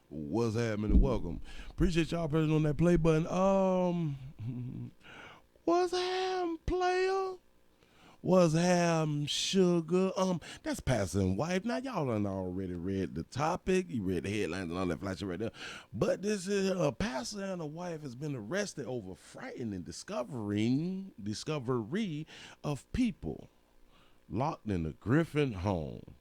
What's happening? Welcome. Appreciate y'all pressing on that play button. What's happening, player? What's happening, sugar? That's Pastor and Wife. Now y'all done already read the topic. You read the headlines and all that flashy right there. But this is a pastor and a wife has been arrested over frightening discovery of people locked in a Griffin home.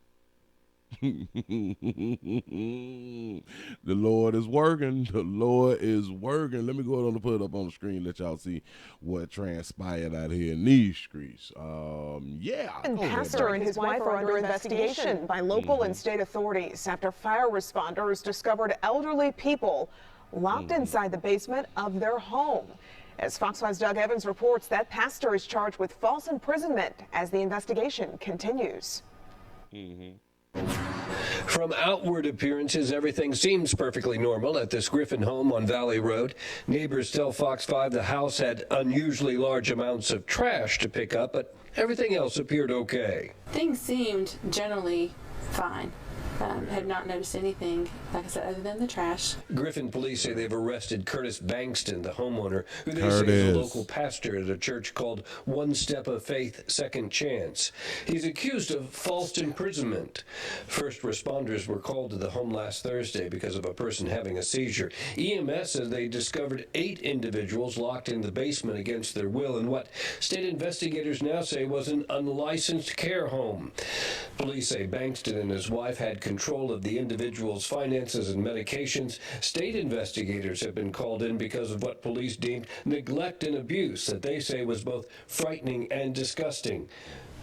The Lord is working. The Lord is working. Let me go ahead and put it up on the screen. Let y'all see what transpired out here in these streets. Yeah. And pastor and his wife are under investigation by local and state authorities after fire responders discovered elderly people locked inside the basement of their home. As Fox 5's Doug Evans reports, that pastor is charged with false imprisonment as the investigation continues. From outward appearances, everything seems perfectly normal at this Griffin home on Valley Road. Neighbors tell Fox 5 the house had unusually large amounts of trash to pick up, but everything else appeared okay. Things seemed generally fine. Had not noticed anything, like I said, other than the trash. Griffin police say they've arrested Curtis Bankston, the homeowner, who they say is a local pastor at a church called One Step of Faith Second Chance. He's accused of false imprisonment. First responders were called to the home last Thursday because of a person having a seizure. EMS says they discovered 8 individuals locked in the basement against their will in what state investigators now say was an unlicensed care home. Police say Bankston and his wife had control of the individual's finances and medications. State investigators have been called in because of what police deemed neglect and abuse that they say was both frightening and disgusting.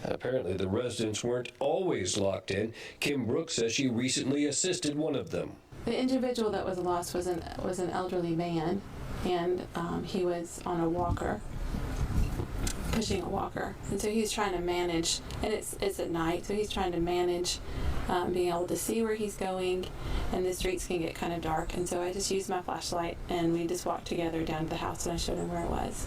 Apparently, the residents weren't always locked in. Kim Brooks says she recently assisted one of them. The individual that was lost was an elderly man, and he was on a walker, pushing a walker, and so he's trying to manage, and it's at night, so he's trying to manage being able to see where he's going, and the streets can get kind of dark, and so I just used my flashlight and we just walked together down to the house and I showed him where it was.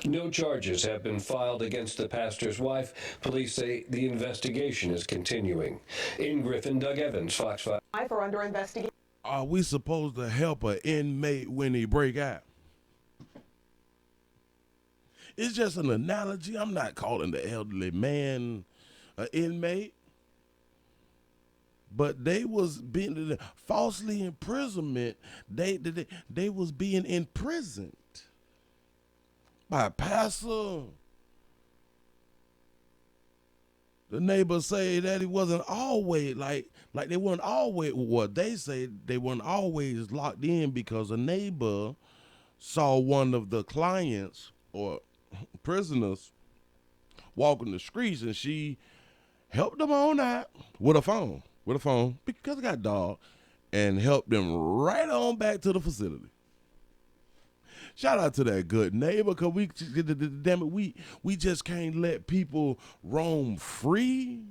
No charges have been filed against the pastor's wife. Police say the investigation is continuing. In Griffin, Doug Evans, Fox 5. Wife are under investigation. Are we supposed to help an inmate when he break out? It's just an analogy. I'm not calling the elderly man an inmate. But they was being falsely imprisonment. They was being imprisoned by a pastor. The neighbors say that he wasn't always like they weren't always what they say they weren't always locked in because a neighbor saw one of the clients or prisoners walking the streets and she helped them on out with a phone because I got a dog and helped them right on back to the facility. Shout out to that good neighbor, cause damn it, we just can't let people roam free.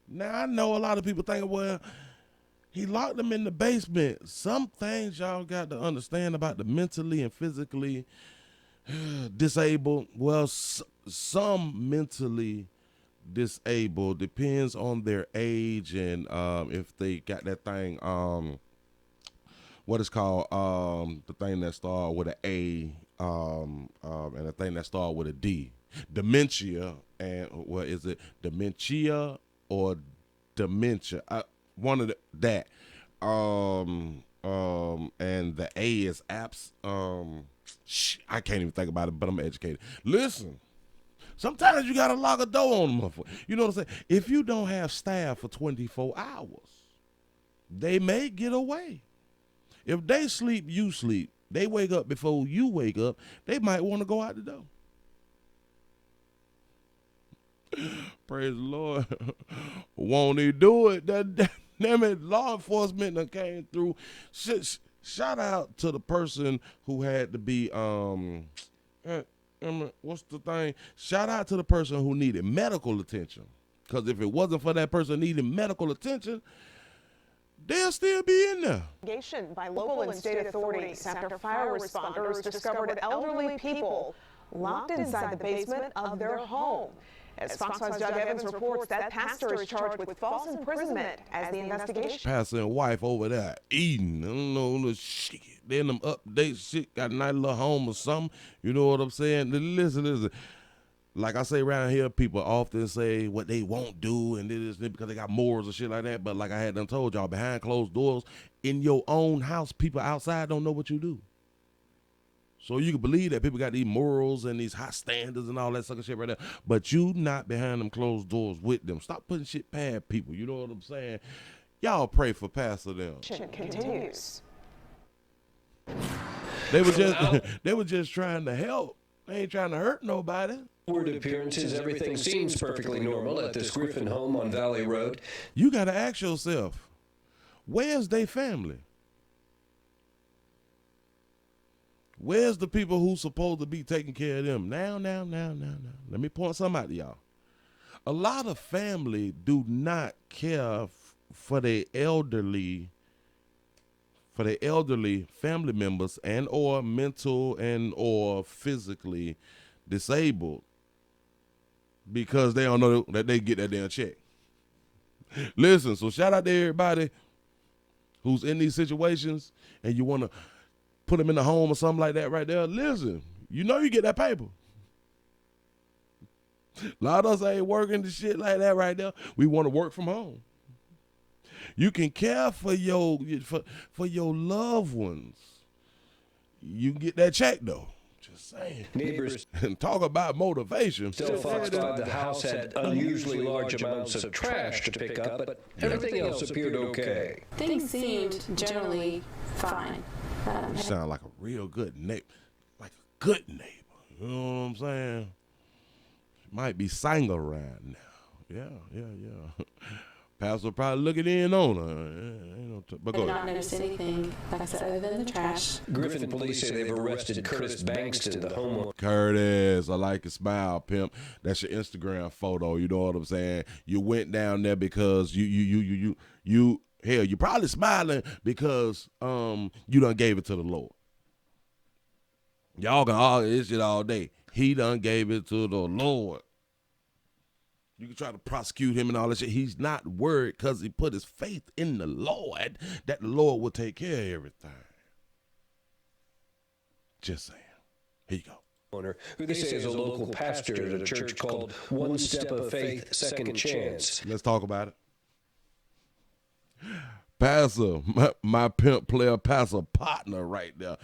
Now I know a lot of people think, well, he locked them in the basement. Some things y'all got to understand about the mentally and physically disabled. Well, some mentally disabled depends on their age and if they got that thing what is called the thing that start with an A and the thing that start with a D, dementia, and what is it, dementia or dementia, one of that and the A is apps. I can't even think about it, but I'm educated. Listen, sometimes you gotta lock a door on them. You know what I'm saying? If you don't have staff for 24 hours, they may get away. If they sleep, you sleep. They wake up before you wake up, they might want to go out the door. Praise the Lord. Won't he do it? Damn it, law enforcement that came through. Shout out to the person who had to be what's the thing? Shout out to the person who needed medical attention. Because if it wasn't for that person needing medical attention, they'll still be in there. Investigation by local and state authorities after fire responders discovered elderly people locked inside the basement of their home. As Fox 5's Doug Evans reports, that pastor is charged with false imprisonment as the investigation. Pastor and wife over there eating, I don't know, little shit. Then them update shit, got a nice little home or something. You know what I'm saying? Listen. Like I say around here, people often say what they won't do and this because they got morals and shit like that. But like I had done told y'all, behind closed doors, in your own house, people outside don't know what you do. So you can believe that people got these morals and these high standards and all that sucker shit right there. But you not behind them closed doors with them. Stop putting shit past people. You know what I'm saying? Y'all pray for Pastor them. Continues. They were just trying to help. They ain't trying to hurt nobody. Word appearances, everything seems perfectly normal at this Griffin home on Valley Road. You got to ask yourself, where's their family? Where's the people who's supposed to be taking care of them? Now. Let me point something out to y'all. A lot of family do not care for their elderly family members and or mental and or physically disabled because they don't know that they get that damn check. Listen, so shout out to everybody who's in these situations and you want to put them in the home or something like that right there. Listen, you know you get that paper. A lot of us ain't working the shit like that right there. We want to work from home. You can care for your loved ones. You can get that check though. Just saying. Neighbors and talk about motivation. still Fox 5 the house had unusually large amounts of trash to pick up, but everything else appeared okay. Things seemed generally fine. You sound like a real good neighbor. Like a good neighbor. You know what I'm saying? Might be single right now. Yeah. Pastor probably looking in on her. But I go did ahead. not notice anything, like I said, other than the trash. Griffin police say they've arrested Curtis Bankston, the homeowner. Curtis, I like your smile, pimp. That's your Instagram photo. You know what I'm saying? You went down there because you hell, you probably smiling because you done gave it to the Lord. Y'all can argue this shit all day. He done gave it to the Lord. You can try to prosecute him and all that shit. He's not worried because he put his faith in the Lord that the Lord will take care of everything. Just saying. Here you go. Who they say is a local pastor at a church called One Step of Faith, Second Chance. Let's talk about it. Pastor, my pimp player pastor partner right there.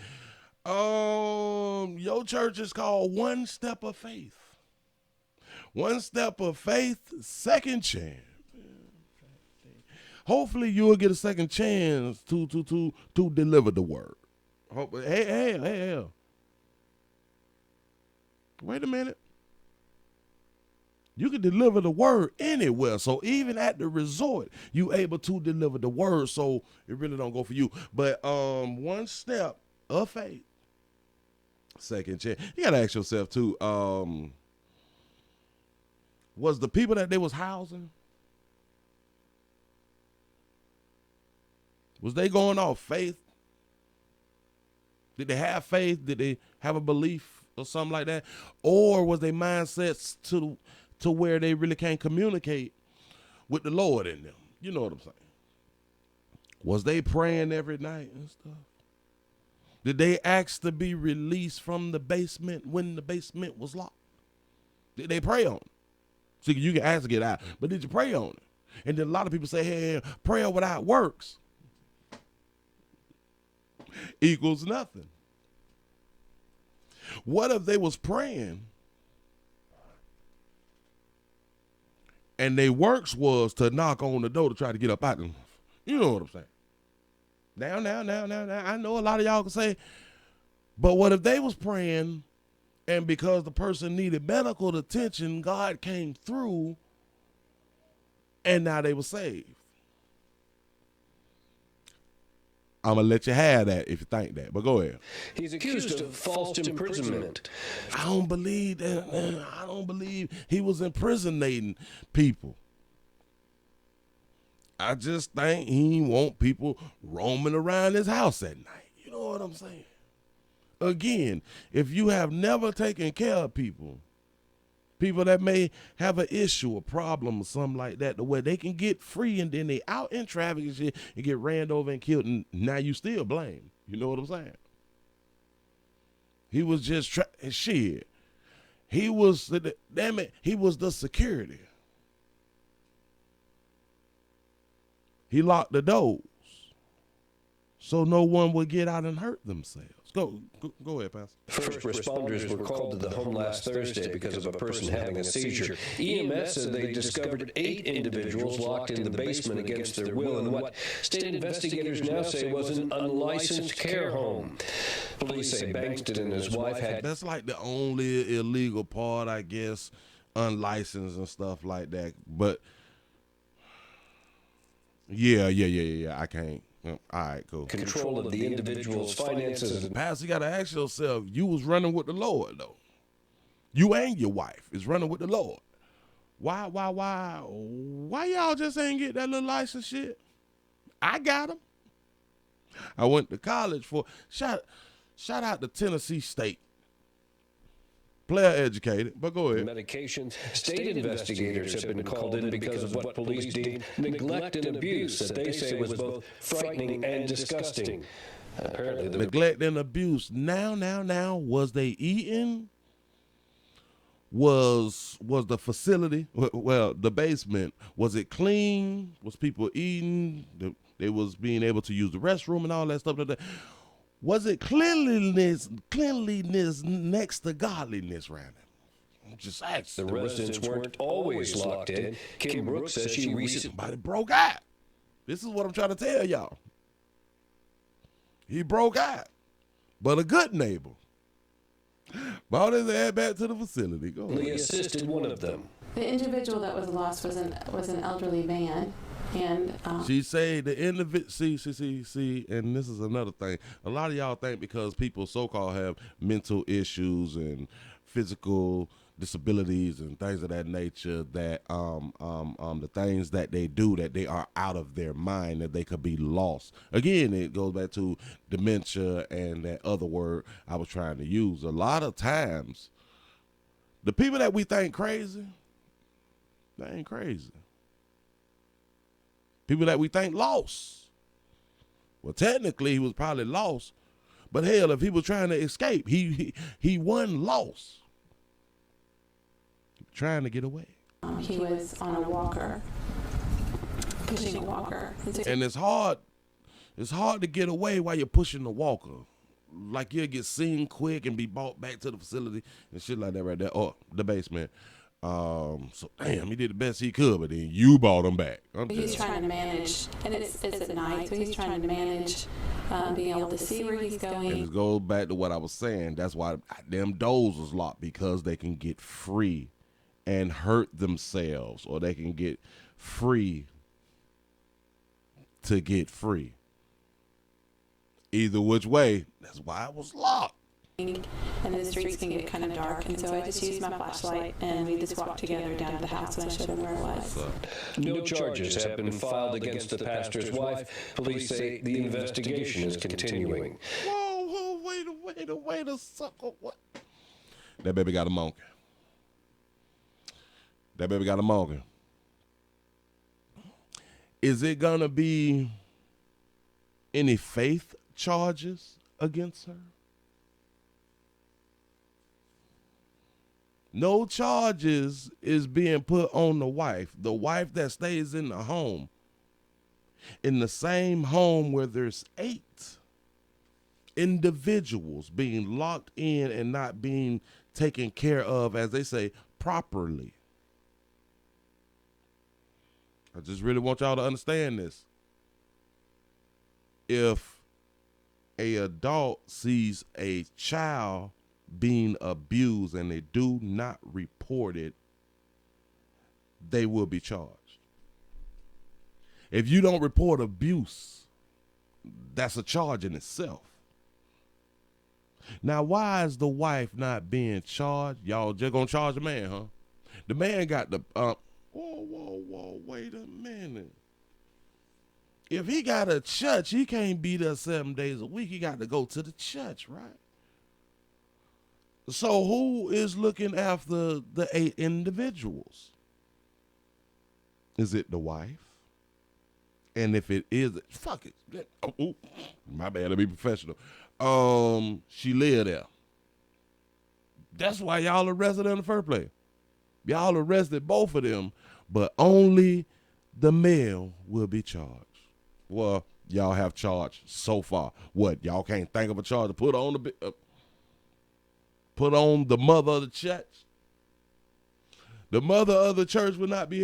Your church is called One Step of Faith. One Step of Faith, Second Chance. Hopefully you'll get a second chance to deliver the word. Hey. Wait a minute. You can deliver the word anywhere. So even at the resort, you able to deliver the word. So it really don't go for you. But one step of faith, second chance. You gotta ask yourself too, was the people that they was housing, was they going off faith? Did they have faith? Did they have a belief or something like that? Or was their mindsets to where they really can't communicate with the Lord in them? You know what I'm saying? Was they praying every night and stuff? Did they ask to be released from the basement when the basement was locked? Did they pray on it? See, you can ask to get out, but did you pray on it? And then a lot of people say, hey, prayer without works equals nothing. What if they was praying and their works was to knock on the door to try to get up out of them? You know what I'm saying? Now. I know a lot of y'all can say, but what if they was praying and because the person needed medical attention, God came through and now they were saved? I'm going to let you have that if you think that, but go ahead. He's accused of false imprisonment. I don't believe that. I don't believe he was imprisonating people. I just think he want people roaming around his house at night. You know what I'm saying? Again, if you have never taken care of people People that may have an issue, a problem, or something like that, to where they can get free and then they out in traffic and shit and get ran over and killed, and now you still blame. You know what I'm saying? He was just shit. He was he was the security. He locked the doors so no one would get out and hurt themselves. Go ahead, Pastor. First responders were called to the home last Thursday because of a person having a seizure. EMS said they discovered 8 individuals locked in the basement against their will in what state investigators now say was an unlicensed care home. Police say Bankston and his wife had... That's like the only illegal part, I guess, unlicensed and stuff like that. But, yeah, I can't. All right, cool. Control of the individual's finances. Pastor, you got to ask yourself, you was running with the Lord, though. You and your wife is running with the Lord. Why y'all just ain't get that little license shit? I got them. I went to college for, shout out to Tennessee State. Player educated, but go ahead. Medications. State investigators have been called in because of what police deemed neglect and abuse that they say was both frightening and disgusting. Apparently, neglect and abuse. Now, was they eating? Was the facility, well, the basement, was it clean? Was people eating? They was being able to use the restroom and all that stuff like that. Was it cleanliness next to godliness, Randy? I'm just asking. The residents weren't always locked in. Kim Brooks says she recently... Somebody broke out. This is what I'm trying to tell y'all. He broke out, but a good neighbor. Brought his ass back to the facility. Go ahead. He assisted one of them. The individual that was lost was an elderly man. And she said the individual, see, and this is another thing. A lot of y'all think because people so-called have mental issues and physical disabilities and things of that nature, that the things that they do, that they are out of their mind, that they could be lost. Again, it goes back to dementia and that other word I was trying to use. A lot of times, the people that we think crazy, they ain't crazy. People that we think lost. Well, technically, he was probably lost. But hell, if he was trying to escape, he wasn't lost. He was trying to get away. He was on a walker, pushing a walker. And it's hard to get away while you're pushing the walker. Like you'll get seen quick and be brought back to the facility and shit like that right there. Or the basement. So damn, he did the best he could, but then you brought him back. He's trying to manage, and it's at night, so he's trying to manage being able to see where he's going. And it goes back to what I was saying. That's why them doors was locked, because they can get free and hurt themselves, or they can get free to get free. Either which way, that's why it was locked. And the streets can get kind of dark, and so I just used my flashlight, and we just walked together down to the house, and I showed him where it was. No charges have been filed against the pastor's wife. Police say the investigation is continuing. Whoa, wait a sucker. What? That baby got a monkey. Is it gonna be any faith charges against her? No charges is being put on the wife that stays in the home, in the same home where there's 8 individuals being locked in and not being taken care of, as they say, properly. I just really want y'all to understand this. If an adult sees a child being abused and they do not report it, they will be charged. If you don't report abuse, that's a charge in itself. Now, why is the wife not being charged? Y'all just gonna charge the man, huh? The man got the whoa, wait a minute. If he got a church, he can't be there 7 days a week. He got to go to the church, right? So who is looking after the 8 individuals? Is it the wife? And if it is, fuck it. Oh, my bad, let me be professional. She lived there. That's why y'all arrested her in the first place. Y'all arrested both of them, but only the male will be charged. Well, y'all have charged so far. What, y'all can't think of a charge to put on the mother of the church? The mother of the church would not be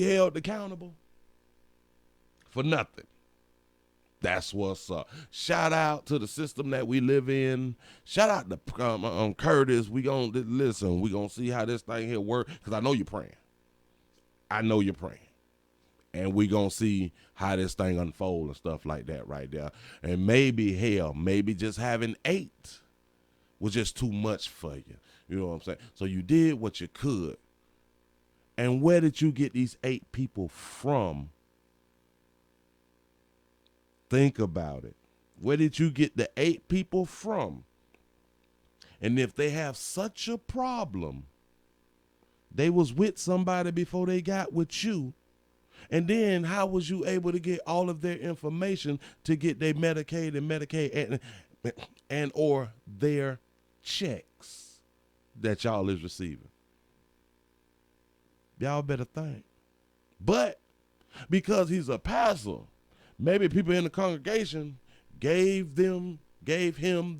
held accountable for nothing. That's what's up. Shout out to the system that we live in. Shout out to Curtis. We gonna see how this thing here work, because I know you're praying. And we gonna see how this thing unfold and stuff like that right there. And maybe just having 8 was just too much for you. You know what I'm saying? So you did what you could. And where did you get these 8 people from? Think about it. Where did you get the 8 people from? And if they have such a problem, they was with somebody before they got with you. And then how was you able to get all of their information to get their Medicaid and or their checks that y'all is receiving? Y'all better think. But because he's a pastor, maybe people in the congregation gave him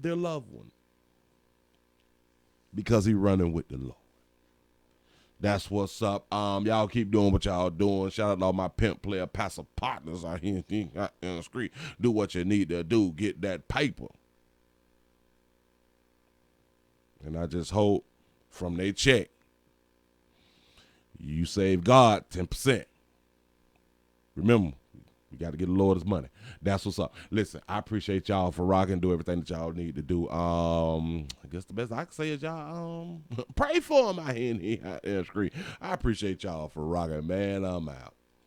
their loved one because he running with the Lord. That's what's up. Y'all keep doing what y'all doing. Shout out to all my pimp player pastor partners out here in the street. Do what you need to do. Get that paper. And I just hope from their check, you save God 10%. Remember, you got to get the Lord his money. That's what's up. Listen, I appreciate y'all for rocking. Do everything that y'all need to do. I guess the best I can say is y'all pray for him out here in the street. I appreciate y'all for rocking, man. I'm out.